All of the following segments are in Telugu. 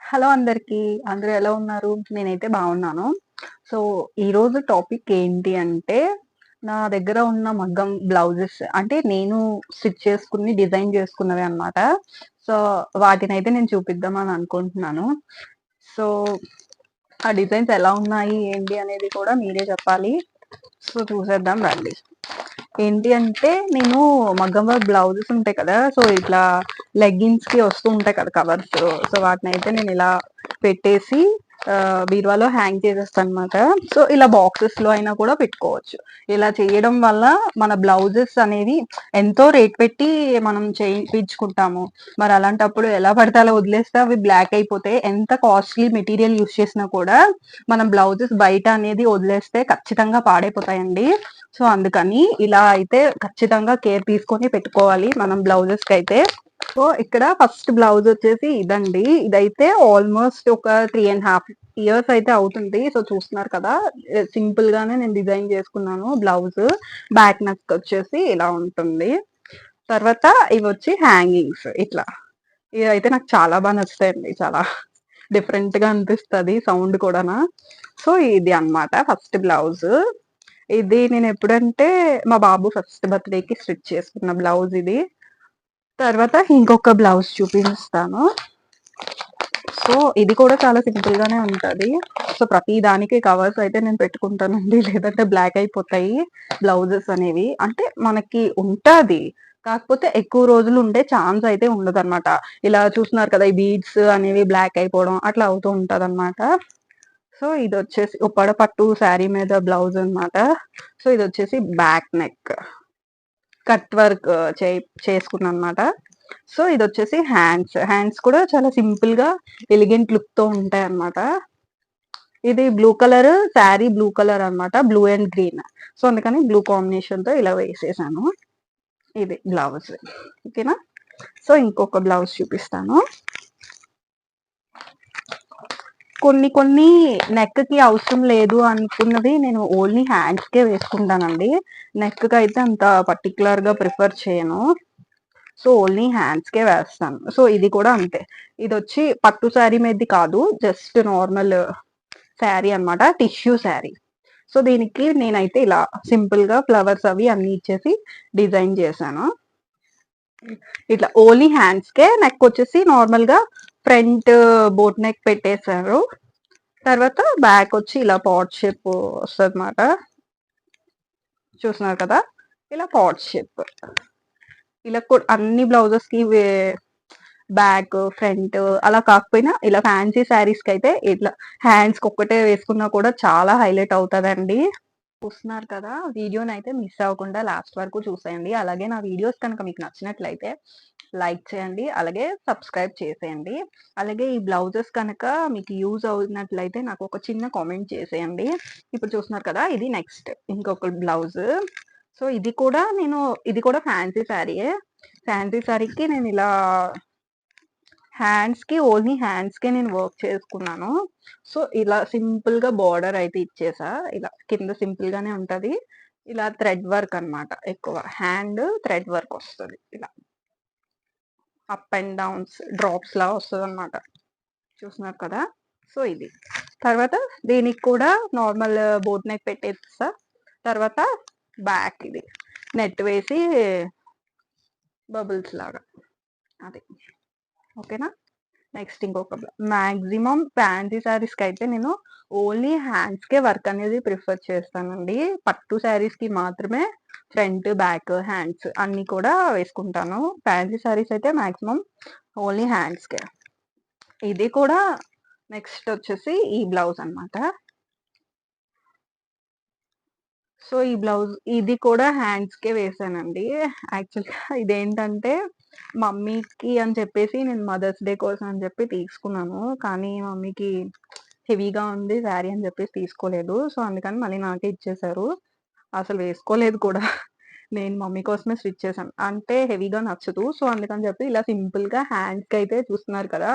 హలో అందరికీ. అందరూ ఎలా ఉన్నారు? నేనైతే బాగున్నాను. సో, ఈరోజు టాపిక్ ఏంటి అంటే, నా దగ్గర ఉన్న మగ్గం బ్లౌజెస్ అంటే నేను స్టిచ్ చేసుకుని, డిజైన్ చేసుకున్నవే అన్నమాట. సో, వాటినైతే నేను చూపిద్దామని అనుకుంటున్నాను. సో, ఆ డిజైన్స్ ఎలా ఉన్నాయి, ఏంటి అనేది కూడా మీరే చెప్పాలి. సో, చూసేద్దాం రండి. ఏంటి అంటే నేను మగ్గం వర్క్ బ్లౌజెస్ ఉంటాయి కదా! సో, ఇట్లా లెగ్గింగ్స్‌కి వస్తూ ఉంటాయి కదా కవర్స్. సో, వాటినైతే నేను ఇలా పెట్టేసి బీరువాలో హ్యాంగ్ చేసేస్తానన్నమాట. సో, ఇలా బాక్సెస్‌లో అయినా కూడా పెట్టుకోవచ్చు. ఇలా చేయడం వల్ల మన బ్లౌజెస్ అనేవి ఎంతో రేట్ పెట్టి మనం చేయించుకుంటాము. మరి అలాంటప్పుడు ఎలా పడితే అలా వదిలేస్తే అవి బ్లాక్ అయిపోతాయి. ఎంత కాస్ట్‌లీ మెటీరియల్ యూజ్ చేసినా కూడా మనం బ్లౌజెస్ బయట అనేది వదిలేస్తే ఖచ్చితంగా పాడైపోతాయండి. సో, అందుకని ఇలా అయితే ఖచ్చితంగా కేర్ తీసుకొని పెట్టుకోవాలి మనం బ్లౌజెస్‌కైతే. సో, ఇక్కడ ఫస్ట్ బ్లౌజ్ వచ్చేసి ఇదండి. ఇదైతే ఆల్మోస్ట్ ఒక 3½ ఇయర్స్ అయితే అవుతుంది. సో, చూస్తున్నారు కదా! సింపుల్ గానే నేను డిజైన్ చేసుకున్నాను బ్లౌజ్. బ్యాక్ నెక్ వచ్చేసి ఇలా ఉంటుంది. తర్వాత ఇవొచ్చి హ్యాంగింగ్స్ ఇట్లా. ఇవైతే నాకు చాలా నచ్చుతాయండి. చాలా డిఫరెంట్‌గా అనిపిస్తది సౌండ్ కూడాన. సో, ఇది అన్నమాట ఫస్ట్ బ్లౌజ్. ఇది నేనెప్పుడంటే మా బాబు ఫస్ట్ బర్త్‌డేకి స్టిచ్ చేసుకున్న బ్లౌజ్ ఇది. తర్వాత ఇంకొక బ్లౌజ్ చూపిస్తాను. సో, ఇది కూడా చాలా సింపుల్ గానే ఉంటది. సో, ప్రతి దానికి కవర్స్ అయితే నేను పెట్టుకుంటానండి. లేదంటే బ్లాక్ అయిపోతాయి బ్లౌజెస్ అనేవి. అంటే మనకి ఉంటది. కాకపోతే ఎక్కువ రోజులు ఉండే ఛాన్స్ అయితే ఉండదనమాట. ఇలా చూస్తున్నారు కదా! ఈ బీడ్స్ అనేవి బ్లాక్ అయిపోవడం అట్లా అవుతూ ఉంటదనమాట. సో, ఇదొచ్చేసి ఉప్పాడ పట్టు శారీ మీద బ్లౌజ్ అనమాట. సో, ఇదొచ్చేసి బ్యాక్ నెక్. కట్ వర్క్ చేసుకున్నానన్నమాట. సో, ఇదొచ్చేసి హ్యాండ్స్. హ్యాండ్స్ కూడా చాలా సింపుల్‌గా ఎలిగెంట్ లుక్‌తో ఉంటాయన్నమాట. ఇది blue colour sari blue colour అన్నమాట. Blue and green. సో, అందుకని బ్లూ కాంబినేషన్‌తో ఇలా వేసేసాను. ఇది బ్లౌజ్. ఓకేనా? సో, ఇంకొక బ్లౌజ్ చూపిస్తాను. కొన్ని కొన్ని నెక్‌కి అవసరం లేదు అనుకున్నవి నేను ఓన్లీ హ్యాండ్స్‌కే వేసుకుంటానండి. నెక్‌కయితే అంత పర్టిక్యులర్‌గా ప్రిఫర్ చేయను. సో, ఓన్లీ హ్యాండ్స్‌కే వేస్తాను. సో, ఇది కూడా అంతే. ఇదొచ్చి పట్టు శారీ మీదది కాదు. జస్ట్ నార్మల్ శారీ అన్నమాట. టిష్యూ శారీ. సో, దీనికి నేనైతే ఇలా సింపుల్‌గా ఫ్లవర్స్ అవి అన్నీ ఇచ్చేసి డిజైన్ చేశాను. ఇట్లా ఓన్లీ హ్యాండ్స్‌కే నెక్ వచ్చేసి నార్మల్‌గా ఫ్రంట్ బోట్ నెక్ పెట్టేశారు. తర్వాత బ్యాక్ వచ్చి ఇలా పాట్ షేప్ వస్తదన్నమాట. చూస్తున్నారు కదా! ఇలా పాట్ షేప్. ఇలా అన్ని బ్లౌజెస్‌కి బ్యాక్, ఫ్రంట్ అలా కాకపోయినా ఇలా ఫ్యాన్సీ శారీస్‌కైతే ఇట్లా హ్యాండ్స్‌కి ఒక్కటే వేసుకున్నా కూడా చాలా హైలైట్ అవుతదండి. చూస్తున్నారు కదా! వీడియోనైతే మిస్ అవ్వకుండా లాస్ట్ వరకు చూసేయండి. అలాగే నా వీడియోస్ కనుక మీకు నచ్చినట్లయితే లైక్ చేయండి. అలాగే సబ్స్క్రైబ్ చేసేయండి. అలాగే ఈ బ్లౌజెస్ కనుక మీకు యూజ్ అవుతున్నట్లయితే నాకు ఒక చిన్న కామెంట్ చేసేయండి. ఇప్పుడు చూస్తున్నారు కదా! ఇది నెక్స్ట్ ఇంకొక బ్లౌజ్. సో, ఇది కూడా ఫ్యాన్సీ శారీయే. ఫ్యాన్సీ శారీకి నేను ఇలా ఓన్లీ హ్యాండ్స్‌కే నేను వర్క్ చేసుకున్నాను. సో, ఇలా సింపుల్‌గా బోర్డర్ అయితే ఇచ్చేసా. ఇలా కింద సింపుల్ గానే ఉంటది. ఇలా థ్రెడ్ వర్క్ అన్నమాట ఎక్కువ. హ్యాండ్ థ్రెడ్ వర్క్ వస్తది. ఇలా అప్ అండ్ డౌన్స్ డ్రాప్స్‌లా వస్తదన్నమాట. చూస్తున్నారు కదా! సో, ఇది. తర్వాత దీనికి కూడా నార్మల్ బోట్ నెక్ పెట్టేస్తా. తర్వాత బ్యాక్ ఇది నెట్ వేసి బబుల్స్ లాగా అది. ఓకేనా? నెక్స్ట్ ఇంకొక మాక్సిమం ఫ్యాన్సీ శారీస్‌కైతే నేను ఓన్లీ హ్యాండ్స్‌కే వర్క్ అనేది ప్రిఫర్ చేస్తానండి. పట్టు శారీస్‌కి మాత్రమే ఫ్రంట్, బ్యాక్, హ్యాండ్స్ అన్నీ కూడా వేసుకుంటాను. ఫ్యాన్సీ శారీస్ అయితే మాక్సిమం ఓన్లీ హ్యాండ్స్‌కే. ఇది కూడా నెక్స్ట్ వచ్చేసి ఈ బ్లౌజ్ అన్నమాట. సో, ఈ బ్లౌజ్ ఇది కూడా హ్యాండ్స్‌కే వేసానండి. యాక్చువల్‌గా ఇదేంటంటే మమ్మీకి అని చెప్పేసి నేను మదర్స్ డే కోసం అని చెప్పి తీసుకున్నాను. కానీ మమ్మీకి హెవీగా ఉంది శారీ అని చెప్పేసి తీసుకోలేదు. సో, అందుకని మళ్ళీ నాకే ఇచ్చేసారు. అసలు వేసుకోలేదు కూడా. నేను మమ్మీ కోసమే స్టిచ్ చేశాను. అంటే హెవీగా నచ్చదు. సో, అందుకని చెప్పి ఇలా సింపుల్‌గా హ్యాండ్స్‌కైతే చూస్తున్నారు కదా!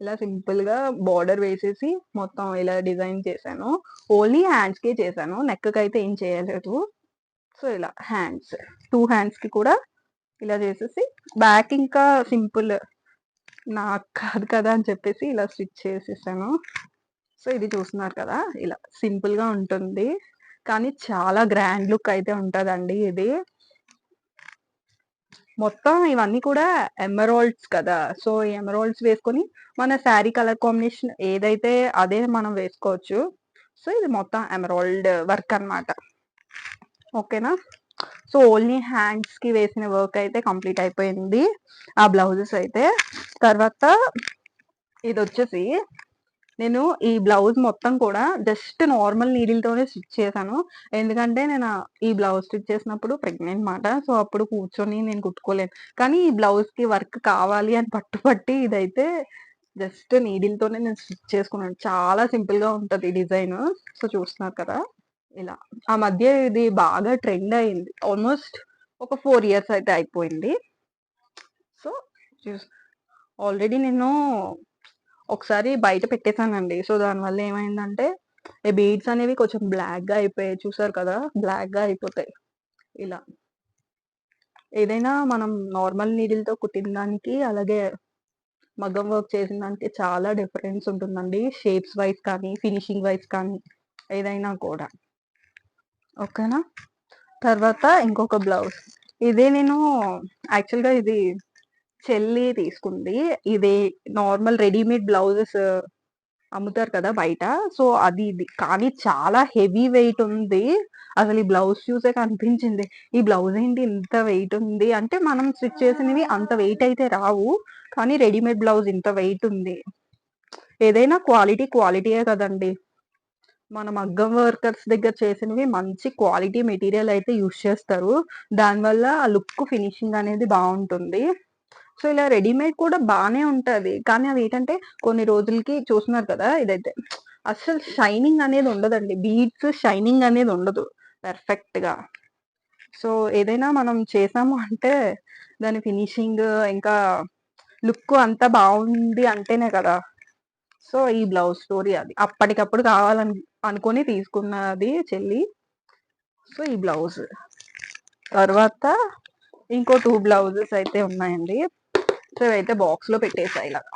ఇలా సింపుల్‌గా బోర్డర్ వేసేసి మొత్తం ఇలా డిజైన్ చేశాను. ఓన్లీ హ్యాండ్స్‌కే చేశాను. నెక్‌కైతే ఏం చేయలేదు. సో, ఇలా హ్యాండ్స్. 2 హ్యాండ్స్‌కి కూడా ఇలా చేసేసి బ్యాక్ ఇంకా సింపుల్ నాకు కాదు కదా అని చెప్పేసి ఇలా స్టిచ్ చేసేసాను. సో, ఇది చూస్తున్నారు కదా! ఇలా సింపుల్‌గా ఉంటుంది. కానీ చాలా గ్రాండ్ లుక్ అయితే ఉంటదండి ఇది. మొత్తం ఇవన్నీ కూడా ఎమరాల్డ్స్ కదా! సో, ఈ ఎమరాల్డ్స్ వేసుకొని మన శారీ కలర్ కాంబినేషన్ ఏదైతే అదే మనం వేసుకోవచ్చు. సో, ఇది మొత్తం ఎమరాల్డ్ వర్క్ అన్నమాట. ఓకేనా? సో, ఓన్లీ హ్యాండ్స్‌కి వేసిన వర్క్ అయితే కంప్లీట్ అయిపోయింది. ఆ బ్లౌజెస్ అయితే. తర్వాత ఇదొచ్చేసి నేను ఈ బ్లౌజ్ మొత్తం కూడా జస్ట్ నార్మల్ నీడిల్‌తోనే స్టిచ్ చేశాను. ఎందుకంటే నేను ఈ బ్లౌజ్ స్టిచ్ చేసినప్పుడు ప్రెగ్నెంట్ మాట. సో, అప్పుడు కూర్చొని నేను కుట్టుకోలేను. కానీ ఈ బ్లౌజ్‌కి వర్క్ కావాలి అని పట్టుబట్టి ఇదైతే జస్ట్ నీడిల్‌తోనే నేను స్టిచ్ చేసుకున్నాను. చాలా సింపుల్‌గా ఉంటది డిజైను. సో, చూస్తున్నారు కదా! ఇలా. ఆ మధ్య ఇది బాగా ట్రెండ్ అయింది. ఆల్‌మోస్ట్ ఒక 4 ఇయర్స్ అయితే అయిపోయింది. సో, చూస్ ఆల్రెడీ నేను ఒకసారి బయట పెట్టేసానండి. సో, దానివల్ల ఏమైందంటే, ఈ బీడ్స్ అనేవి కొంచెం బ్లాక్‌గా అయిపోయాయి. చూసారు కదా! బ్లాక్‌గా అయిపోతాయి. ఇలా. ఏదైనా మనం నార్మల్ నీడిల్‌తో కుట్టిన దానికి, అలాగే మగ్గం వర్క్ చేసిన దానికి చాలా డిఫరెన్స్ ఉంటుందండి. షేప్స్ వైస్ కానీ, ఫినిషింగ్ వైస్ కానీ ఏదైనా కూడా. ఓకేనా? తర్వాత ఇంకొక బ్లౌజ్. ఇదే నేను యాక్చువల్‌గా ఇది చెల్లి తీసుకుంది. ఇది నార్మల్ రెడీమేడ్ బ్లౌజెస్ అమ్ముతారు కదా బయట. సో, అది ఇది. కానీ చాలా హెవీ వెయిట్ ఉంది. అసలు ఈ బ్లౌజ్ చూసాక అనిపించింది. ఈ బ్లౌజ్ ఏంటి ఇంత వెయిట్ ఉంది. అంటే మనం స్టిచ్ చేసినవి అంత వెయిట్ అయితే రావు. కానీ రెడీమేడ్ బ్లౌజ్ ఇంత వెయిట్ ఉంది. ఏదైనా క్వాలిటీ క్వాలిటీయే కదండీ! మన మగ్గం వర్కర్స్ దగ్గర చేసినవి మంచి క్వాలిటీ మెటీరియల్ అయితే యూజ్ చేస్తారు. దానివల్ల ఆ లుక్ ఫినిషింగ్ అనేది బావుంటుంది. సో, ఇలా రెడీమేడ్ కూడా బానే ఉంటది. కానీ అవేంటంటే కొన్ని రోజులకి చూస్తున్నారు కదా! ఇదైతే అస్సలు షైనింగ్ అనేది ఉండదండి. బీడ్స్ షైనింగ్ అనేది ఉండదు పర్ఫెక్ట్‌గా. సో, ఏదైనా మనం చేసాము అంటే దాని ఫినిషింగ్ ఇంకా లుక్ అంతా బావుంది అంటేనే కదా! సో, ఈ బ్లౌజ్ స్టోరీ అది. అప్పటికప్పుడు కావాలని అనుకోని తీసుకున్నది చెల్లి. సో, ఈ బ్లౌజ్. తర్వాత ఇంకో 2 బ్లౌజెస్ అయితే ఉన్నాయండి. సో, ఇవైతే బాక్స్‌లో పెట్టేసా ఇలాగా.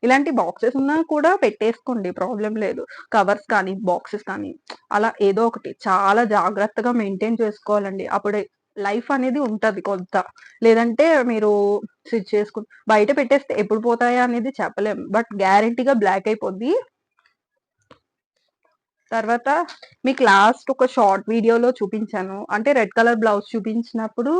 ఇలాంటి బాక్సెస్ ఉన్నా కూడా పెట్టేసుకోండి ప్రాబ్లమ్ లేదు. కవర్స్ కానీ, బాక్సెస్ కానీ అలా ఏదో ఒకటి చాలా జాగ్రత్తగా మెయింటైన్ చేసుకోవాలండి. అప్పుడే లైఫ్ అనేది ఉంటది కొంత. లేదంటే మీరు స్టిచ్ చేసుకొని బయట పెట్టేస్తే ఎప్పుడు పోతాయా అనేది చెప్పలేం. బట్ గ్యారంటీ‌గా బ్లాక్ అయిపోద్ది. తర్వాత మీకు లాస్ట్ ఒక షార్ట్ వీడియోలో చూపించాను. అంటే రెడ్ కలర్ బ్లౌజ్ చూపించినప్పుడు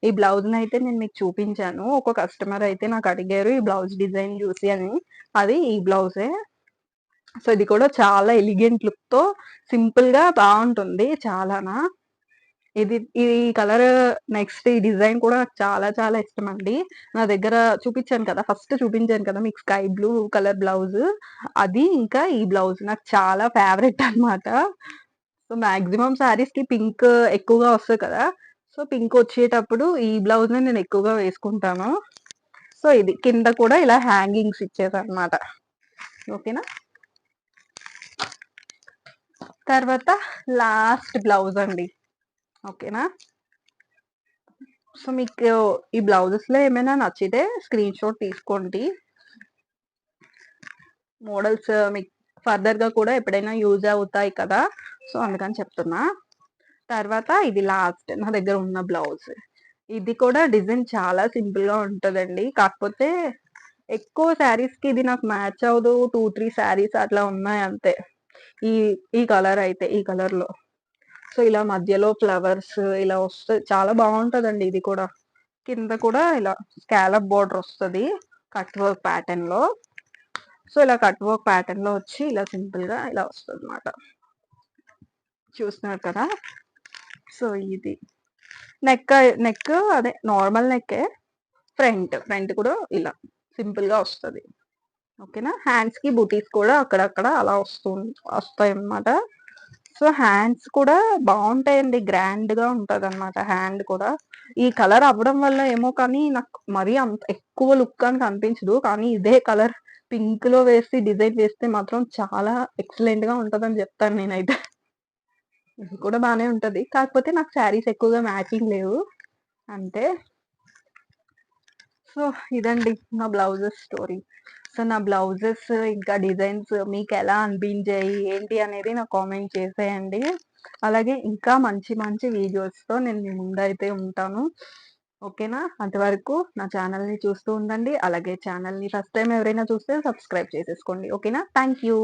ఈ బ్లౌజ్‌నయితే నేను మీకు చూపించాను. ఒక కస్టమర్ అయితే నాకు అడిగారు ఈ బ్లౌజ్ డిజైన్ జూసి అని. అది ఈ బ్లౌజే. సో, ఇది కూడా చాలా ఎలిగెంట్ లుక్‌తో సింపుల్‌గా బావుంటుంది చాలానా. ఈ కలర్ నెక్స్ట్ ఈ డిజైన్ కూడా నాకు చాలా చాలా ఇష్టమండి. నా దగ్గర చూపించాను కదా! ఫస్ట్ చూపించాను కదా! మీకు స్కై బ్లూ కలర్ బ్లౌజ్. అది ఇంకా ఈ బ్లౌజ్ నాకు చాలా ఫేవరెట్ అన్నమాట. సో, మాక్సిమం శారీస్‌కి పింక్ ఎక్కువగా వస్తది కదా! సో, పింక్ వచ్చేటప్పుడు ఈ బ్లౌజ్‌ని నేను ఎక్కువగా వేసుకుంటాను. సో, ఇది కింద కూడా ఇలా హ్యాంగింగ్స్ ఇచ్చేసన్నమాట. ఓకేనా? తర్వాత లాస్ట్ బ్లౌజ్ అండి. ఓకేనా? సో, మీకు ఈ బ్లౌజెస్‌లో ఏమైనా నచ్చితే స్క్రీన్‌షాట్ తీసుకోండి. మోడల్స్ మీకు ఫర్దర్‌గా కూడా ఎప్పుడైనా యూజ్ అవుతాయి కదా! సో, అందుకని చెప్తున్నా. తర్వాత ఇది లాస్ట్ నా దగ్గర ఉన్న బ్లౌజ్. ఇది కూడా డిజైన్ చాలా సింపుల్‌గా ఉంటదండి. కాకపోతే ఎక్కువ శారీస్‌కి ఇది నాకు మ్యాచ్ అవ్వదు. 2, 3 శారీస్ అట్లా ఉన్నాయి అంతే. ఈ ఈ కలర్ అయితే ఈ కలర్‌లో. సో, ఇలా మధ్యలో ఫ్లవర్స్ ఇలా వస్తది. చాలా బావుంటదండి ఇది కూడా. కింద కూడా ఇలా స్కాలప్ బోర్డర్ వస్తది. కట్ వర్క్ ప్యాటర్న్‌లో. సో, ఇలా కట్ వర్క్ ప్యాటర్న్‌లో వచ్చి ఇలా సింపుల్‌గా ఇలా వస్తదన్నమాట. చూస్తున్నారు కదా! సో, ఇది. నెక్ నెక్ అదే నార్మల్ నెక్కే. ఫ్రంట్ కూడా ఇలా సింపుల్‌గా వస్తది. ఓకేనా? హ్యాండ్స్‌కి బూటీస్ కూడా అక్కడక్కడ అలా వస్తాయన్నమాట. సో, హ్యాండ్స్ కూడా బావుంటాయండి. గ్రాండ్‌గా ఉంటదన్నమాట హ్యాండ్ కూడా. ఈ కలర్ అవ్వడం వల్ల ఏమో కానీ నాకు మరీ అంత ఎక్కువ లుక్ అని కనిపించదు. కానీ ఇదే కలర్ పింక్‌లో వేసి డిజైన్ వేస్తే మాత్రం చాలా ఎక్సలెంట్‌గా ఉంటదని జెప్తాను నేనైతే. ఇది కూడా బానే ఉంటది. కాకపోతే నాకు శారీస్ ఎక్కువగా మ్యాచింగ్ లేవు అంతే. సో, సో ఇదండి నా బ్లౌజెస్ స్టోరీ. సో నా బ్లౌజెస్ ఇంకా డిజైన్స్ మీకెలా అనిపించాయి, ఏంటి అనేది నాకు కామెంట్ చేసేయండి. అలాగే ఇంకా మంచి మంచి వీడియోస్‌తో నేను మీ ముందైతే ఉంటాను. ఓకేనా? అంతవరకు నా ఛానెల్‌ని చూస్తూ ఉండండి. అలాగే ఛానెల్‌ని ఫస్ట్ టైమ్ ఎవరైనా చూస్తే సబ్స్క్రైబ్ చేసేసుకోండి. ఓకేనా? Thank you.